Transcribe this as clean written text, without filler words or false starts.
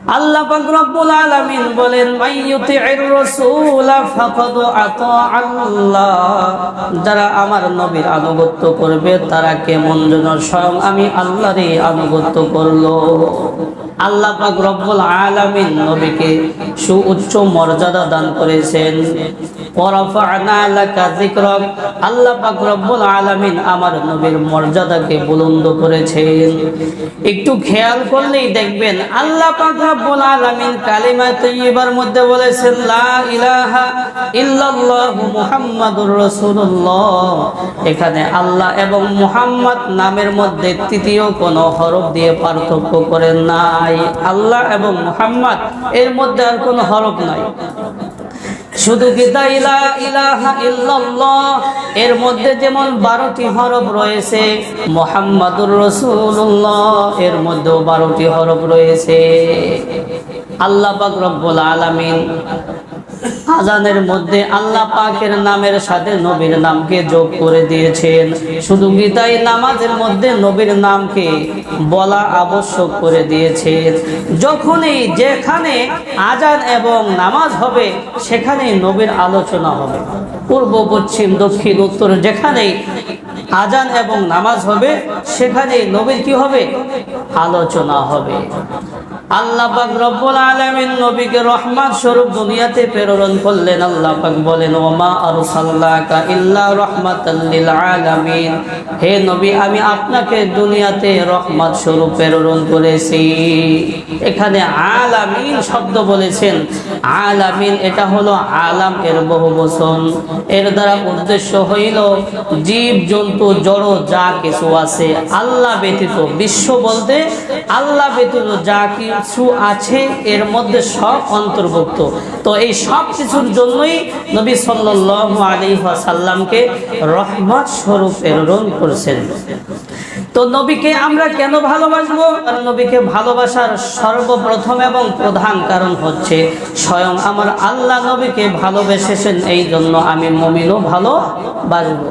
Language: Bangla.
আল্লাহ পাক রব্বুল আলামিন বলেন মাইয়ুতি'র রাসূল ফাকাদ আতা আল্লাহ, যারা আমার নবীর আনুগত্য করবে তারা কেমন যেন স্বয়ং আমি আল্লাহরই আনুগত্য করলো। আল্লাহ পাক রব্বুল আলামিন নবীকে সুউচ্চ মর্যাদা দান করেছেন। ওয়ারাফা'না লাকা যিকরাক, আল্লাহ পাক রব্বুল আলামিন আমার নবীর মর্যাদাকে বুলন্দ করেছেন। একটু খেয়াল করলেই দেখবেন আল্লাহ পাক রব্বুল আলামিন কালিমা তাইয়্যিবার মধ্যে বলেছেন লা ইলাহা ইল্লাল্লাহু মুহাম্মাদুর রাসূলুল্লাহ। এখানে আল্লাহ এবং মুহাম্মদ নামের মধ্যে তৃতীয় কোনো হরফ দিয়ে পার্থক্য করেন নাই। আল্লাহ এবং মুহাম্মদ এর মধ্যে আর কোনো হরফ নাই। শুধু লা ইলাহা ইল্লাল্লাহ এর মধ্যে যেমন 12টি হরফ রয়েছে, মুহাম্মাদুর রাসূলুল্লাহ এর মধ্যেও 12টি হরফ রয়েছে। আল্লাহ পাক রব্বুল আলামিন আজানের মধ্যে আল্লাহ পাকের নামের সাথে নবীর নামকে যোগ করে দিয়েছেন। শুধু বিদায় নামাজের মধ্যে নবীর নামকে বলা আবশ্যক করে দিয়েছেন। যখনই যেখানে আজান এবং নামাজ হবে সেখানেই নবীর আলোচনা হবে। পূর্ব পশ্চিম দক্ষিণ উত্তর যেখানেই আজান এবং নামাজ হবে সেখানেই নবীর কি হবে? আলোচনা হবে। আল্লাহ পাক রব্বুল আলামিন নবীকে রহমত স্বরূপ দুনিয়াতে প্রেরণ করলেন। আল্লাহ পাক বলেন ওমা আরসালনাকা ইল্লা রাহমাতাল লিল আলামিন, হে নবী আমি আপনাকে দুনিয়াতে রহমত স্বরূপ প্রেরণ করেছি। এখানে আলামিন শব্দ বলেছেন। আলামিন এটা হলো আলাম এর বহুবচন। এর দ্বারা উদ্দেশ্য হইল জীব জন্তু জড় যা কিছু আছে আল্লাহ ব্যতীত, বিশ্ব বলতে আল্লাহ ব্যতীত যা কিছু আছে এর মধ্যে সব অন্তর্ভুক্ত। তো এই সব কিছুর জন্যই নবী সাল্লাল্লাহু আলাইহি ওয়াসাল্লামকে রহমত স্বরূপ প্রেরণ করেছেন। তো নবীকে আমরা কেন ভালোবাসবো? নবীকে ভালোবাসার সর্বপ্রথম এবং প্রধান কারণ হচ্ছে স্বয়ং আমার আল্লাহ নবীকে ভালোবেসেছেন, এই জন্য আমি মুমিনও ভালোবাসবো।